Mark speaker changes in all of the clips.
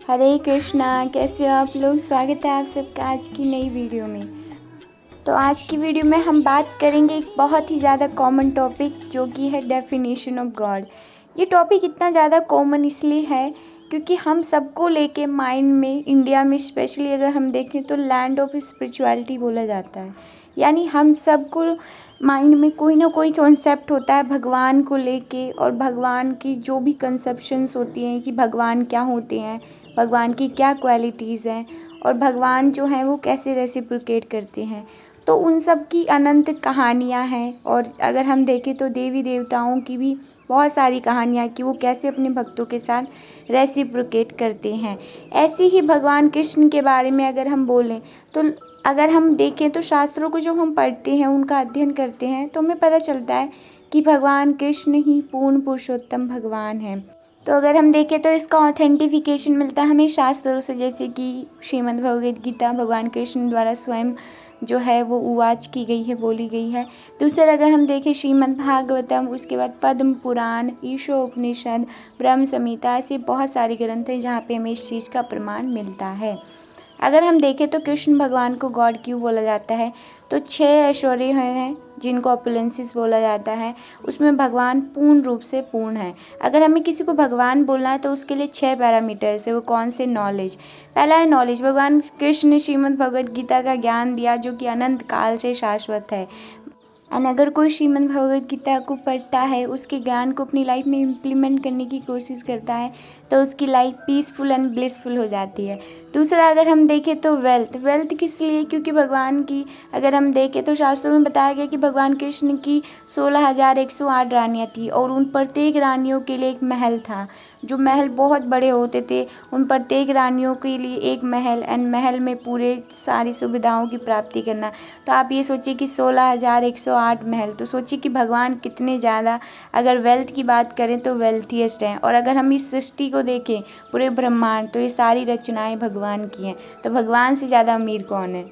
Speaker 1: हरे कृष्णा, कैसे हो आप लोग। स्वागत है आप सबका आज की नई वीडियो में। तो आज की वीडियो में हम बात करेंगे एक बहुत ही ज़्यादा कॉमन टॉपिक जो कि है डेफिनेशन ऑफ गॉड। ये टॉपिक इतना ज़्यादा कॉमन इसलिए है क्योंकि हम सबको लेके माइंड में, इंडिया में स्पेशली अगर हम देखें तो लैंड ऑफ स्पिरिचुअलिटी बोला जाता है। यानी हम सबको माइंड में कोई ना कोई कॉन्सेप्ट होता है भगवान को लेके, और भगवान की जो भी कंसेप्शंस होती हैं कि भगवान क्या होते हैं, भगवान की क्या क्वालिटीज़ हैं और भगवान जो हैं वो कैसे रेसिप्रोकेट करते हैं। तो उन सब की अनंत कहानियाँ हैं। और अगर हम देखें तो देवी देवताओं की भी बहुत सारी कहानियाँ कि वो कैसे अपने भक्तों के साथ रेसिप्रोकेट करते हैं। ऐसे ही भगवान कृष्ण के बारे में अगर हम बोलें तो अगर हम देखें तो शास्त्रों को जब हम पढ़ते हैं, उनका अध्ययन करते हैं, तो हमें पता चलता है कि भगवान कृष्ण ही पूर्ण पुरुषोत्तम भगवान हैं। तो अगर हम देखें तो इसका ऑथेंटिफिकेशन मिलता है हमें शास्त्रों से, जैसे कि श्रीमद् भगवद गीता भगवान कृष्ण द्वारा स्वयं जो है वो उवाच की गई है, बोली गई है। दूसरा अगर हम देखें श्रीमद् भागवतम, उसके बाद पद्म पुराण, ईशोपनिषद, ब्रह्म संहिता, ऐसे बहुत सारे ग्रंथ हैं जहाँ पे हमें इस चीज़ का प्रमाण मिलता है। अगर हम देखें तो कृष्ण भगवान को गॉड क्यों बोला जाता है, तो 6 ऐश्वर्य हैं जिनको ऑपुलेंसिस बोला जाता है। उसमें भगवान पूर्ण रूप से पूर्ण है। अगर हमें किसी को भगवान बोलना है तो उसके लिए 6 पैरामीटर्स है। वो कौन से? नॉलेज। पहला है नॉलेज। भगवान कृष्ण ने श्रीमद् भगवद गीता का ज्ञान दिया जो कि अनंत काल से शाश्वत है। एंड अगर कोई श्रीमद् भगवद गीता को पढ़ता है, उसके ज्ञान को अपनी लाइफ में इम्प्लीमेंट करने की कोशिश करता है, तो उसकी लाइफ पीसफुल एंड ब्लिसफुल हो जाती है। दूसरा अगर हम देखें तो वेल्थ किस लिए? क्योंकि भगवान की अगर हम देखें तो शास्त्रों में बताया गया कि भगवान कृष्ण की 16,108 रानियाँ थी और उन प्रत्येक रानियों के लिए एक महल था। जो महल बहुत बड़े होते थे, उन प्रत्येक रानियों के लिए एक महल, एंड महल में पूरे सारी सुविधाओं की प्राप्ति करना। तो आप ये सोचिए कि 16,108 महल, तो सोचिए कि भगवान कितने ज़्यादा, अगर वेल्थ की बात करें तो वेल्थीएस्ट हैं। और अगर हम इस सृष्टि को देखें, पूरे ब्रह्मांड, तो ये सारी रचनाएं भगवान की हैं। तो भगवान से ज़्यादा अमीर कौन है?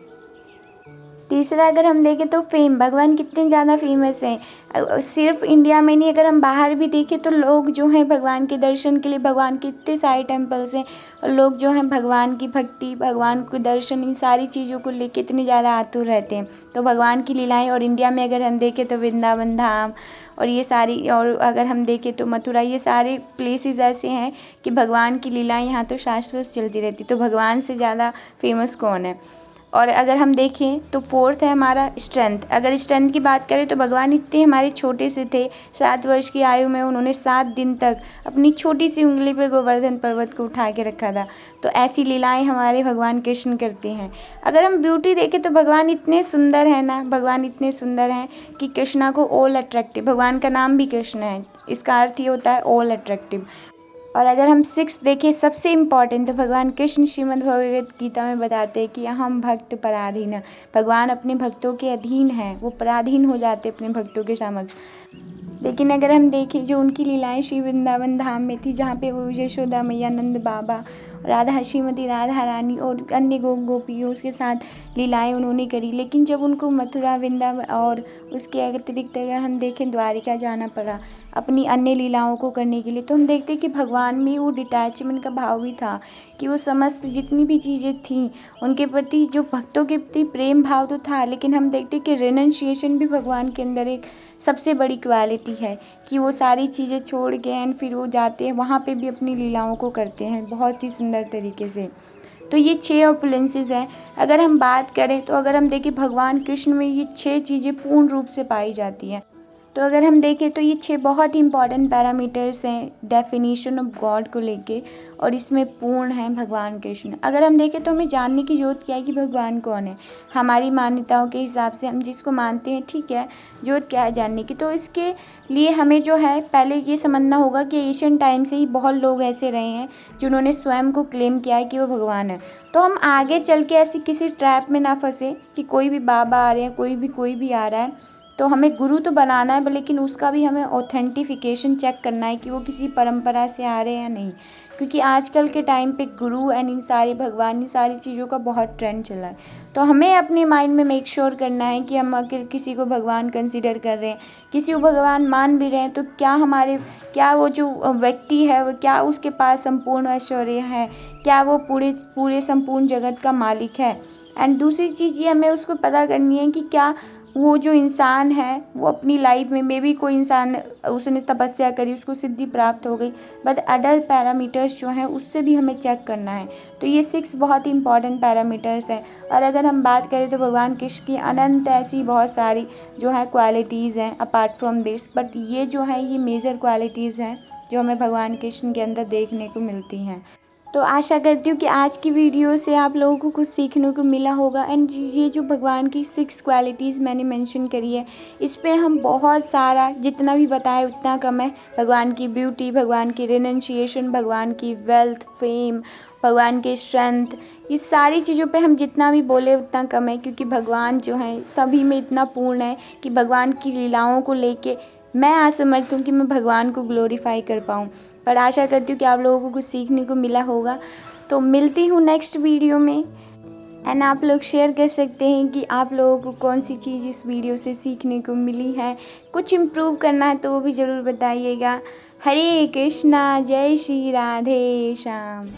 Speaker 1: तीसरा अगर हम देखें तो फेम, भगवान कितने ज़्यादा फेमस हैं। सिर्फ इंडिया में नहीं, अगर हम बाहर भी देखें तो लोग जो हैं भगवान के दर्शन के लिए, भगवान के इतने सारे टेम्पल्स हैं और लोग जो हैं भगवान की भक्ति, भगवान को दर्शन, इन सारी चीज़ों को लेके इतने ज़्यादा आतुर रहते हैं। तो भगवान की लीलाएं, और इंडिया में अगर हम देखें तो वृंदावन धाम और ये सारी, और अगर हम देखें तो मथुरा, ये सारे प्लेसेस ऐसे हैं कि भगवान की लीलाएं यहाँ तो शाश्वत चलती रहती। तो भगवान से ज़्यादा फेमस कौन है? और अगर हम देखें तो फोर्थ है हमारा स्ट्रेंथ। अगर स्ट्रेंथ की बात करें तो भगवान इतने हमारे छोटे से थे, 7 वर्ष की आयु में उन्होंने 7 दिन तक अपनी छोटी सी उंगली पे गोवर्धन पर्वत को उठा के रखा था। तो ऐसी लीलाएं हमारे भगवान कृष्ण करते हैं। अगर हम ब्यूटी देखें तो भगवान इतने सुंदर हैं ना, भगवान इतने सुंदर हैं कि कृष्णा को ऑल अट्रैक्टिव, भगवान का नाम भी कृष्ण है, इसका अर्थ ये होता है ऑल अट्रैक्टिव। और अगर हम 6 देखें सबसे इम्पॉर्टेंट, तो भगवान कृष्ण श्रीमद् भगवद गीता में बताते हैं कि हम भक्त पराधीन, भगवान अपने भक्तों के अधीन हैं, वो पराधीन हो जाते अपने भक्तों के समक्ष। लेकिन अगर हम देखें जो उनकी लीलाएं श्री वृंदावन धाम में थी, जहाँ पे वो यशोदा मैया, नंद बाबा, राधा, श्रीमती राधा रानी और अन्य गोपियों के साथ लीलाएं उन्होंने करी। लेकिन जब उनको मथुरा, वृंदावन और उसके अतिरिक्त अगर हम देखें द्वारिका जाना पड़ा अपनी अन्य लीलाओं को करने के लिए, तो हम देखते हैं कि भगवान में वो डिटैचमेंट का भाव भी था कि वो समस्त जितनी भी चीज़ें थीं उनके प्रति, जो भक्तों के प्रति प्रेम भाव तो था, लेकिन हम देखते हैं कि रिनंसिएशन भी भगवान के अंदर एक सबसे बड़ी क्वालिटी है कि वो सारी चीज़ें छोड़ के एंड फिर वो जाते हैं वहाँ पे भी अपनी लीलाओं को करते हैं बहुत ही सुंदर तरीके से। तो ये 6 ऑपुलेंसेस हैं। अगर हम बात करें तो अगर हम देखें भगवान कृष्ण में ये 6 चीज़ें पूर्ण रूप से पाई जाती हैं। तो अगर हम देखें तो ये 6 बहुत ही इंपॉर्टेंट पैरामीटर्स हैं डेफिनेशन ऑफ गॉड को लेके, और इसमें पूर्ण है भगवान कृष्ण। अगर हम देखें तो हमें जानने की ज़रूरत क्या है कि भगवान कौन है। हमारी मान्यताओं के हिसाब से हम जिसको मानते हैं, ठीक है, ज़रूरत क्या है जानने की। तो इसके लिए हमें जो है पहले ये समझना होगा कि एशियन टाइम से ही बहुत लोग ऐसे रहे हैं जिन्होंने स्वयं को क्लेम किया है कि वो भगवान है। तो हम आगे चल के ऐसी किसी ट्रैप में ना फंसे कि कोई भी बाबा आ रहे हैं, कोई भी आ रहा है, तो हमें गुरु तो बनाना है, लेकिन उसका भी हमें ऑथेंटिफिकेशन चेक करना है कि वो किसी परंपरा से आ रहे हैं या नहीं। क्योंकि आजकल के टाइम पे गुरु एंड इन सारे भगवान इन सारी चीज़ों का बहुत ट्रेंड चला है। तो हमें अपने माइंड में मेक श्योर करना है कि हम अगर किसी को भगवान कंसीडर कर रहे हैं, किसी को भगवान मान भी रहे हैं, तो क्या वो जो व्यक्ति है वो क्या उसके पास संपूर्ण ऐश्वर्य है, क्या वो पूरे पूरे संपूर्ण जगत का मालिक है। एंड दूसरी चीज़ ये हमें उसको पता करनी है कि क्या वो जो इंसान है वो अपनी लाइफ में मे बी कोई इंसान उसने तपस्या करी, उसको सिद्धि प्राप्त हो गई, बट अदर पैरामीटर्स जो हैं उससे भी हमें चेक करना है। तो ये 6 बहुत ही इंपॉर्टेंट पैरामीटर्स हैं। और अगर हम बात करें तो भगवान कृष्ण की अनंत ऐसी बहुत सारी जो है क्वालिटीज़ हैं अपार्ट फ्रॉम दिस, बट ये जो है ये मेजर क्वालिटीज़ हैं जो हमें भगवान कृष्ण के अंदर देखने को मिलती हैं। तो आशा करती हूँ कि आज की वीडियो से आप लोगों को कुछ सीखने को मिला होगा। एंड ये जो भगवान की 6 क्वालिटीज़ मैंने मेंशन करी है, इस पे हम बहुत सारा जितना भी बताए उतना कम है। भगवान की ब्यूटी, भगवान की रिनंसिएशन, भगवान की वेल्थ, फेम, भगवान की स्ट्रेंथ, ये सारी चीज़ों पे हम जितना भी बोले उतना कम है, क्योंकि भगवान जो हैं सभी में इतना पूर्ण है कि भगवान की लीलाओं को लेके मैं असमर्थ हूँ कि मैं भगवान को ग्लोरीफाई कर पाऊँ। पर आशा करती हूँ कि आप लोगों को कुछ सीखने को मिला होगा। तो मिलती हूँ नेक्स्ट वीडियो में। एंड आप लोग शेयर कर सकते हैं कि आप लोगों को कौन सी चीज़ इस वीडियो से सीखने को मिली है। कुछ इम्प्रूव करना है तो वो भी ज़रूर बताइएगा। हरे कृष्णा, जय श्री राधे श्याम।